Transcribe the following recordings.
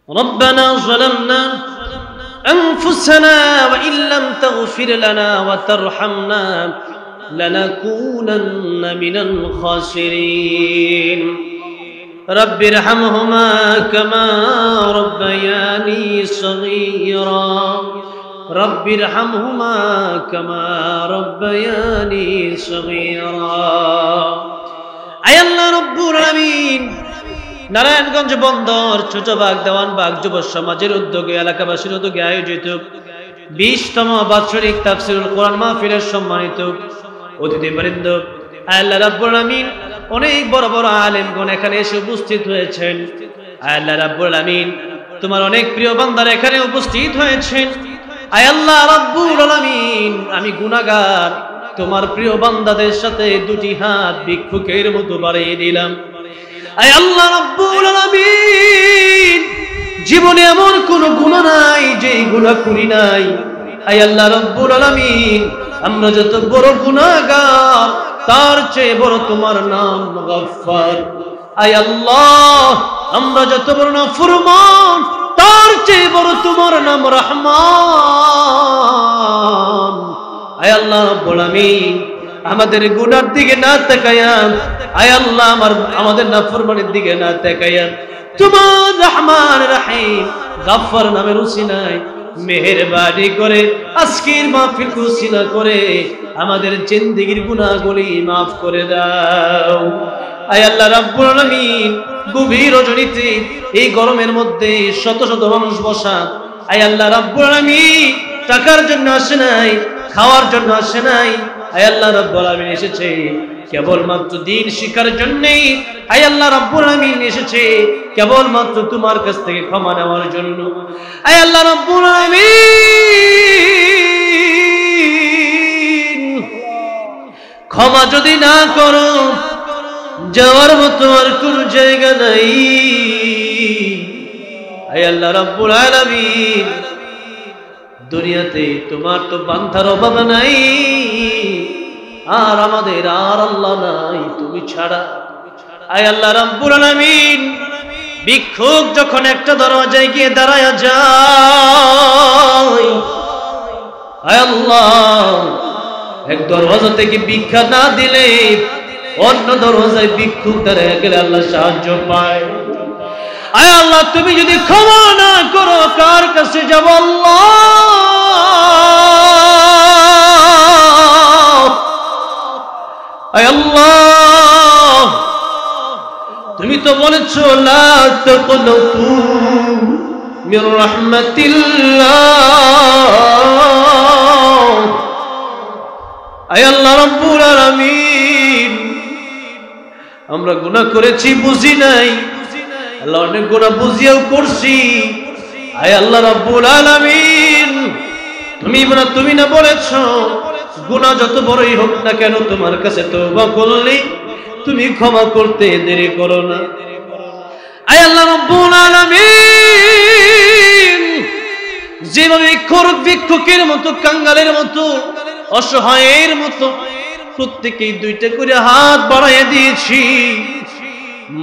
ربنا ظلمنا أنفسنا وإن لم تغفر لنا وترحمنا لنكونن من الخاسرين رب ارحمهما كما ربياني صغيرا رب ارحمهما كما ربياني صغيرا আয় আল্লাহ রব্বুল আলামিন নারায়ণগঞ্জ বন্দর ছোটবাগ দেওয়ানবাগ যুব সমাজের উদ্যোগে এলাকাবাসীর উদ্যোগে আয়োজিত 20তম বাৎসরিক তাফসীরুল কোরআন মাহফিলের সম্মানিত অতিথিবৃন্দ, আল্লাহ রাব্বুল আলামিন অনেক বড় বড় আলেমগণ এখানে এসে উপস্থিত হয়েছেন। আল্লাহ রাব্বুল আলামিন তোমার অনেক প্রিয় বান্দারা এখানে উপস্থিত হয়েছেন। আয় আল্লাহ রাব্বুল আলামিন আমি গুনাহগার তোমার প্রিয় বান্দাদের সাথে দুটি হাত ভিক্ষুকের মতো বাড়িয়ে দিলাম। আয় আল্লাহ রাব্বুল আলামিন জীবনে এমন কোন গুনাহ নাই যে গুনাহ করি নাই। আয় আল্লাহ রাব্বুল আলামিন আমরা যত বড় গুনাহগার তার চেয়ে বড় তোমার নাম গফফার। আয় আল্লাহ আমরা যত বড় নাফরমান তার চেয়ে বড় তোমার নাম রহমান। আয় আল্লাহ রাব্বুল আলামিন আমাদের গুনার দিকে না তাকায়া, আয় আল্লাহ আমাদের নাফরমানির দিকে না তাকায়া তোমার রহমান রহিম গফফার নামের উসিলায় মেহেরবানি করে আজকের মাহফিলকে উসিলা করে আমাদের জিন্দেগীর গুনাহগুলি maaf করে দাও। আয় আল্লাহ রাব্বুল আলামিন গভীর রজনীতে এই গরমের মধ্যে শত শত মানুষ বসা, আয় আল্লাহ রাব্বুল আলামিন টাকার জন্য আসে নাই, খাওয়ার জন্য আসে নাই। আয় আল্লাহ রাব্বুল আলামিন এসেছে কেবলমাত্র দ্বীন শিক্ষার জন্যই। আয় আল্লাহ রাব্বুল আলামিন এসেছে কেবলমাত্র তোমার কাছ থেকে ক্ষমা নেওয়ার জন্য। আয় আল্লাহ রাব্বুল আলামিন ক্ষমা যদি না করো যাওয়ার মতো আর কোন জায়গা নাই। আয় আল্লাহ রাব্বুল আলামিন দুনিয়াতে তোমার তো বান্দার অভাব নাই, আর আমাদের আর আল্লাহ নাই তুমি ছাড়া। আয় আল্লাহ রাব্বুল আলামিন ভিক্ষুক যখন একটা দরজায় গিয়ে দাঁড়ায় যায়, আয় আল্লাহ এক দরজা থেকে ভিক্ষা না দিলে অন্য দরজায় ভিক্ষুক দাঁড়ায় গেলে আল্লাহ সাহায্য পায়। আয় আল্লাহ তুমি যদি ক্ষমা না করো কার কাছে যাব আল্লাহ? আয় আল্লাহ তুমি তো বলেছো লা তাকনাতু মির রাহমাতিল্লাহ। আয় আল্লাহ রাব্বুল আলামিন আমরা গুনাহ করেছি বুঝি নাই, আল্লাহ অনেক গুনাহ বুঝিয়েও করছি। আয় আল্লাহ রাব্বুল আলামিন তুমি না বলেছো গুনাহ যত বড়ই হোক না কেন তোমার কাছে তওবা করলে তুমি ক্ষমা করতে দেরি করো না। আয় আল্লাহ রাব্বুল আলামিন যেভাবে ভিক্ষুকের মতো, কাঙ্গালের মতো, অসহায়ের মতো প্রত্যেকেই দুইটা করে হাত বাড়াইয়া দিয়েছি।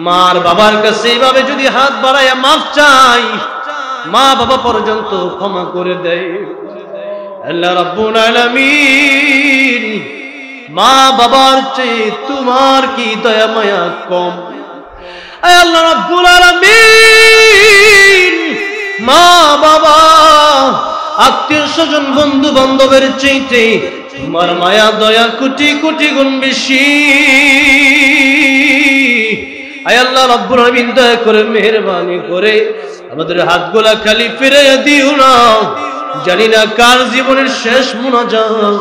মার বাবার কাছে এইভাবে যদি হাত বাড়াইয়া মাফ চাই, মা বাবা পর্যন্ত ক্ষমা করে দেয়। আল্লাহ রাব্বুল আলামিন মা বাবার চেয়ে তোমার কি দয়া মায়া কম? আয় আল্লাহ রাব্বুল আলামিন মা বাবা আত্মীয় স্বজন বন্ধু বান্ধবের চাইতে তোমার মায়া দয়া কোটি কোটি গুণ বেশি। আয় আল্লাহ রাব্বুল আলামিন দয়া করে মেহেরবানি করে আমাদের হাতগুলা খালি ফিরিয়ে দিও না। জানি না কার জীবনের শেষ মুনাজাত,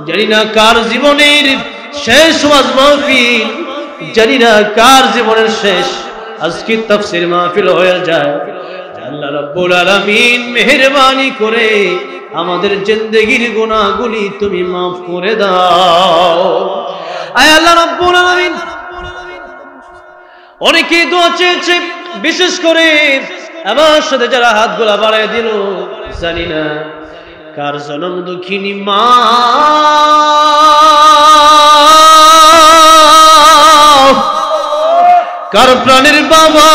জানি না কার জীবনের শেষ ওয়াজ মাহফিল, জানি না কার জীবনের শেষ আজকে তাফসীর মাহফিল হয়ে যায়। আল্লাহ রাব্বুল আলামিন মেহেরবানি করে আমাদের জিন্দেগীর গুনাহগুলি তুমি maaf করে দাও। আয় আল্লাহ রাব্বুল আলামিন অনেকেই দোয়া চেয়েছে, বিশেষ করে আমার সাথে যারা হাতগুলা বাড়ায় দিল, জানি না কার জনম দুঃখিনী মা, কার প্রাণের বাবা,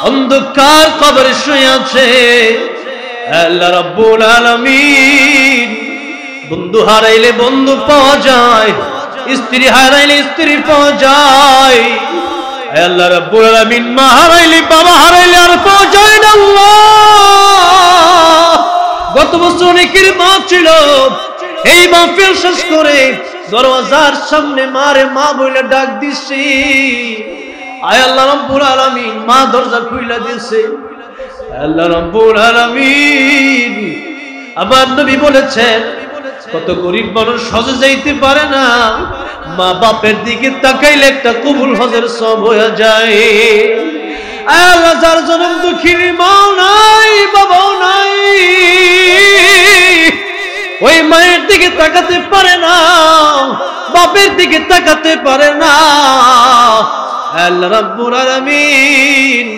অন্ধকার কবরে শুয়ে আছে। আল্লাহ রাব্বুল আলামিন, বন্ধু হারাইলে বন্ধু পাওয়া যায়, স্ত্রী হারাইলে স্ত্রী পাওয়া যায়। আল্লাহ রাব্বুল আলামিন, মা হারাইলে বাবা হারাইলে আর পাওয়া যায় না। আল্লাহ, গত বছর অনেকের মা ছিল, এই মাহফিল শেষ করে দরওয়াজার সামনে মারে মা বলে ডাক দিছি। আয় আল্লাহ রাব্বুল আলামিন, মা দরজা খুইলা দিয়েছে। আল্লাহ রাব্বুল আলামিন, আমার নবী বলেছেন, কত গরিব মানুষ হজে যাইতে পারে না, মা বাপের দিকে তাকাইলে একটা কবুল হজের সব হয়ে যায়। আল্লাহ, যার জনম দুঃখী, মাও নাই বাবাও নাই, ওই মায়ের দিকে তাকাতে পারে না, বাপের দিকে তাকাতে পারে না। আল্লাহ রাব্বুল আলামিন,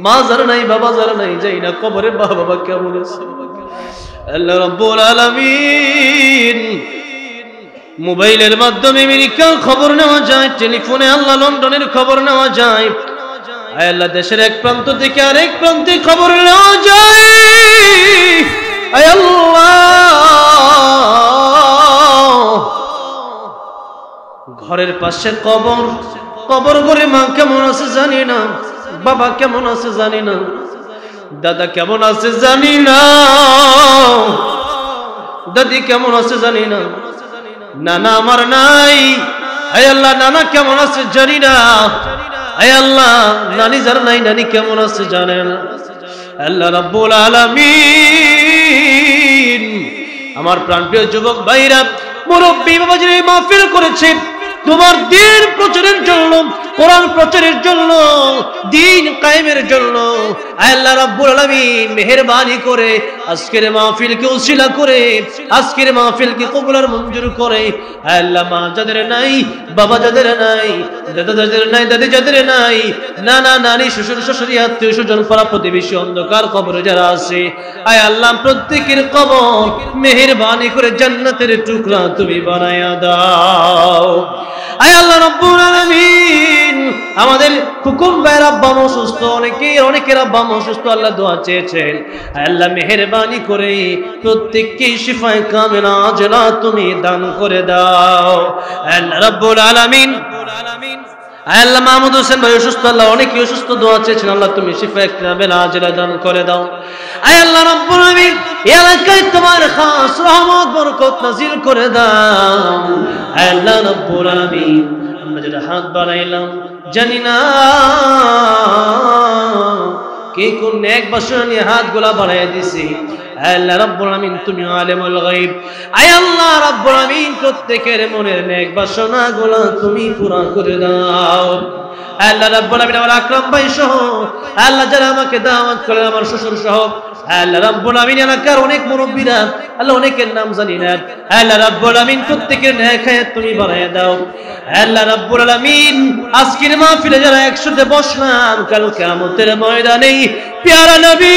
মা যার নাই বাবা যার নাই, যাই না কবরে মা বাবা কেমন আছে। আল্লাহ রাব্বুল আলামিন, মোবাইলের মাধ্যমে আমেরিকার খবর নেওয়া যায়, টেলিফোনে আল্লাহ লন্ডনের খবর নেওয়া যায়। আয় আল্লাহ, দেশের এক প্রান্ত থেকে আরেক প্রান্তে খবর নেওয়া যায়। আয় আল্লাহ, ঘরের পাশে কবর, কবর ঘরে মা কেমন আছে জানি না, বাবা কেমন আছে জানি না, দাদা কেমন আছে জানি না, দাদি কেমন আছে জানি না, নানা আমার নাই। আয় আল্লাহ, নানা কেমন আছে জানি না। আয় আল্লাহ, নানি যার নাই, নানি কেমন আছে জানে না। আল্লাহ রাব্বুল আলামিন, আমার প্রাণপ্রিয় যুবক ভাইরা, মুরব্বী বাবাজিরা মাহফিল করেছে তোমার দ্বীন প্রচারের জন্য, কোরআন প্রচারের জন্য, দ্বীন কায়েমের জন্য। আল্লাহ রাব্বুল আলামিন মেহেরবানি করে আজকের মাহফিলকে উসিলা করে, আজকের মাহফিলকে কবুল আর মঞ্জুর করে। আল্লাহ, মা যাদের নাই, বাবা যাদের নাই, দাদা যাদের নাই, দাদি যাদের নাই, নানা নানি, শ্বশুর শাশুড়ি, আত্মীয় স্বজন, পাড়া প্রতিবেশী, অন্ধকার কবরে যারা আছে, আয় আল্লাহ প্রত্যেকের কবর মেহেরবানি করে জান্নাতের টুকরা তুমি বানায়া দাও। আয় আল্লাহ রাব্বুল আলামিন, আমাদের খুকুম ভাইয়ের আব্বা অসুস্থ, অনেকের আব্বা অসুস্থ, আল্লাহ দোয়া চেয়েছেন। আল্লাহ মেহেরবানি করে প্রত্যেককে শিফায়ে কামিলা আজলা তুমি দান করে দাও। আল্লাহ রাব্বুল আলামিন, আল্লাহ মাহমুদ হোসেন ভাই অসুস্থ, আল্লাহ অনেকে অসুস্থ, দোয়া চেয়েছেন, আল্লাহ তুমি শিফায়ে কামিলা আজলা দান করে দাও। আয় আল্লাহ রাব্বুল আলামিন, এই এলাকায় তোমার খাস রহমত বরকত নাযিল করে দাও। আল্লাহ রাব্বুল আলামিন, আমরা যারা হাত বাড়াইলাম জানি না কে কোন নেক বাসনা নিয়ে হাতগুলা বাড়াইয়া দিছি। আল্লাহ রাব্বুল আলামিন, তুমি আলিমুল গায়ব। আয় আল্লাহ রাব্বুল আলামিন, প্রত্যেকের মনের নেক বাসনাগুলো তুমি পুরা করে দাও। আল্লাহ রাব্বুল আলামিন, আমার আকরাম ভাই সহ আল্লাহ যারা আমাকে দাওয়াত করে, আমার শ্বশুর সহ, আল্লাহ রাব্বুল আলামিন এলাকার অনেক মুরব্বিরা, আল্লাহ অনেকের নাম জানি না, আল্লাহ রাব্বুল আলামিন প্রত্যেকের নেক হায়াত তুমি বাড়ায়া দাও। আল্লাহ রাব্বুল আলামিন, আজকের মাহফিলে যারা একসাথে বসলাম, কাল কিয়ামতের ময়দানে প্যারা নবী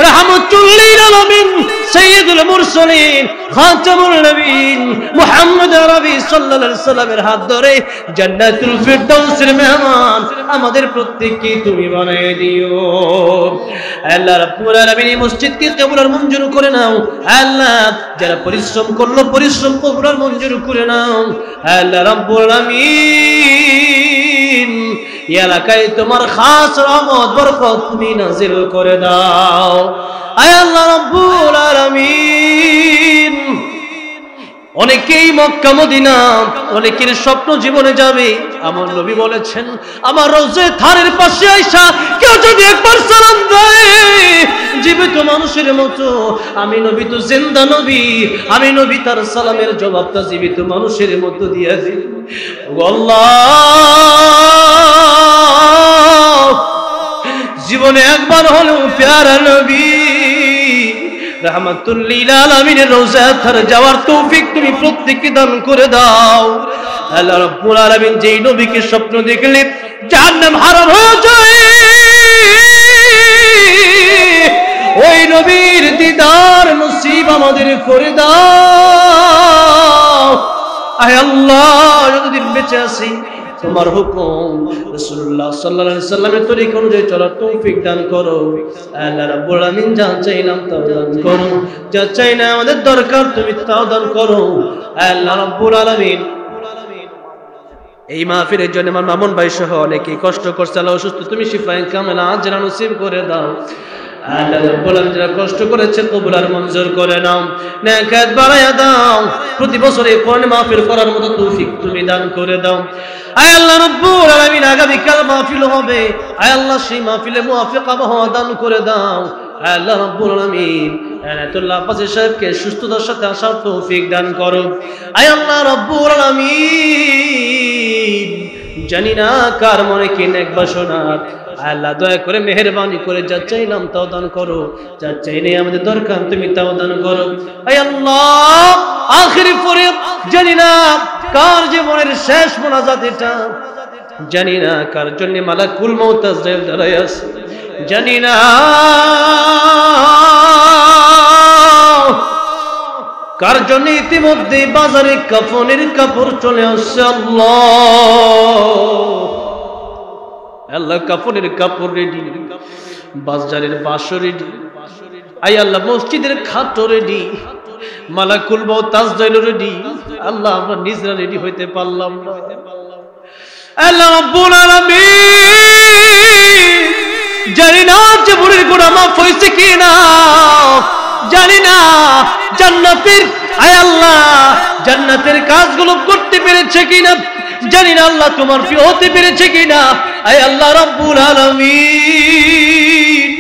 রাহমাতুল লিল আলামিন, সাইয়্যিদুল মুরসালিন, খাতামুল নবীন মুহাম্মদ আরবি সাল্লাল্লাহু আলাইহি সাল্লামের হাত ধরে জান্নাতুল ফিরদাউসের মেহমান আমাদের প্রত্যেককে তুমি বানায় দিও। আল্লাহ রাব্বুল আলামিন, এই মসজিদকে কবুল আর মঞ্জুর করে নাও। আল্লাহ, যারা পরিশ্রম করলো, পরিশ্রম কবুল আর মঞ্জুর করে নাও। আল্লাহ রাব্বুল আলামিন, এই এলাকায় তোমার খাস রহমত বরকত তুমি নাযিল করে দাও। আয় আল্লাহ রাব্বুল আলামিন, অনেকেই মক্কা মদিনা, অনেকের স্বপ্ন জীবনে যাবে। আমার নবী বলেছেন, আমার রওজা থারের পাশে আইসা কেউ যদি একবার সালাম দেয় জীবিত মানুষের মতো, আমি নবী তো জিন্দা নবী, আমি নবী তার সালামের জবাবটা জীবিত মানুষের মতো দিয়ে দিই। আল্লাহ, জীবনে একবার হলেও প্যারা নবী রাহমাতুল লিল আলামিনের রওজা থার যাওয়ার তৌফিক তুমি প্রত্যেককে দান করে দাও। আল্লাহ রাব্বুল আলামিন, যেই নবীকে স্বপ্ন দেখলে জাহান্নাম হারাম হয়ে যায়, ওই নবীর দিদার নসিব আমাদের করে দাও। আয় আল্লাহ, যতদিন বেঁচে আছি তোমার হুকুম রাসূলুল্লাহ সাল্লাল্লাহু আলাইহি সাল্লামের তরিকা অনুযায়ী চলার তৌফিক দান করো। আল্লাহ রাব্বুল আলামিন যা চাইলাম তাও দান করো, যা চাই না আমাদের দরকার তুমি তাও দান করো। আল্লাহ রাব্বুল আলামিন এই মাহফিলের জন্য আমার মামুন ভাই সহ অনেকেই কষ্ট করছে, আল্লাহ অসুস্থ তুমি শিফায়ে কামেলা আজরা নসিব করে দাও। আল্লাহ রাব্বুল আলামিন যারা কষ্ট করেছে কবুল আর মঞ্জুর করে নাও, নেকাত বাড়ায়া দাও, প্রতি বছর এই কোরআন মাহফিল করার মতো তৌফিক তুমি দান করে দাও। আয় আল্লাহ রাব্বুল আলামিন আগামী কাল মাহফিল হবে, আয় আল্লাহ সেই মাহফিলে মুওয়াফিক আবহাওয়া দান করে দাও। আল্লাহ রাব্বুল আলামিন আনাতুল্লাহ পাশে সাহেবকে সুস্থতার সাথে আসার তৌফিক দান করো। আয় আল্লাহ রাব্বুল আলামিন জানি না কার মনে কি নেক বাসনা, আল্লাহ দয়া করে মেহেরবানি করে যা চাইলাম তাও দান করো, যা চাইলে আমাদের দরকার তুমি তাও দান করো। আয় আল্লাহ আখিরি ফরিয়াদ, জানি না কার জীবনের শেষ মোনাজাত এটা, জানি না কার জন্য মালাকুল মউত আজরাইল দাঁড়ায় আছে, জানি না কার জন্য ইতিমধ্যে বাজারে কাফনের কাপড় চলে আসছে। আল্লাহ কাফনের কাপড় রেডি, বাজারের বাসো রেডি, আই আল্লাহ মসজিদের খাটো রেডি, মালাকুল মউত আজরাইল রেডি। আল্লাহ আমরা নিজরা রেডি হইতে পারলাম না। আল্লাহ রাব্বুল আলামিন জানি না জীবনের গুনাহ মাফ হইছে কিনা, জানি না জান্নাতের আয় আল্লাহ জান্নাতের কাজগুলো করতে পেরেছে কিনা, জানি না আল্লাহ তোমার প্রিয় হতে পেরেছে কিনা। আয় আল্লাহ রাব্বুল আলামিন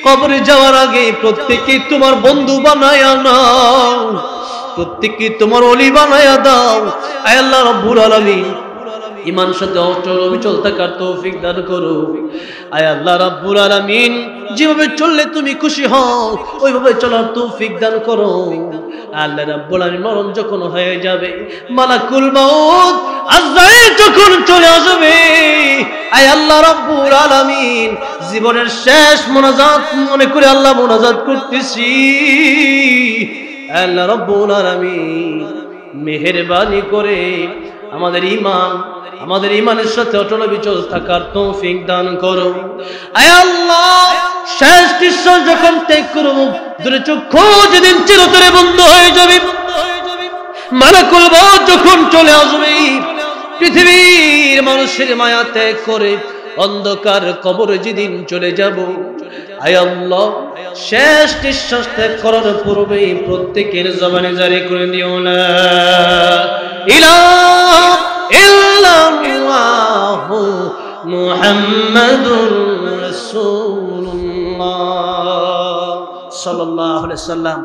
কবরে যাওয়ার আগে প্রত্যেককে তোমার বন্ধু বানায়া নাও, প্রত্যেককে তোমার ওলি বানায়া দাও। আয় আল্লাহ রাব্বুল আলামিন ঈমান সাথে অটল অবিচল থাকার তৌফিক দান করো। আয় আল্লাহ রাব্বুল আলামিন যেভাবে চললে তুমি খুশি হও ওইভাবে চলার তৌফিক দান করো। আল্লাহ রাব্বুল আলামিন মরণ যখন হয়ে যাবে, মালাকুল মউত আজরাইল যখন চলে আসবে, আয় আল্লাহ রাব্বুল আলামিন জীবনের শেষ মোনাজাত মনে করে আল্লাহ মোনাজাত করতেছি। আল্লাহ রাব্বুল আলামিন মেহেরবানি করে আমাদের ঈমানের সাথে অটল অবিচল থাকার তৌফিক দান করো। আয় আল্লাহ শেষ নিঃশ্বাস যখন ত্যাগ করব, দুটো চক্ষু যেদিন চিরতরে বন্ধ হয়ে যাবে, মালাকুল মউত যখন চলে আসবে, পৃথিবীর মানুষের মায়া ত্যাগ করে অন্ধকার কবরে যেদিন চলে যাব, আয় আল্লাহ শেষ নিঃশ্বাস ত্যাগ করার পূর্বে প্রত্যেকের জবানে জারি করে দিও লা ইলাহা ইল্লাল্লাহু মুহাম্মাদুর রাসূলুল্লাহ সাল্লাল্লাহু আলাইহি ওয়াসাল্লাম।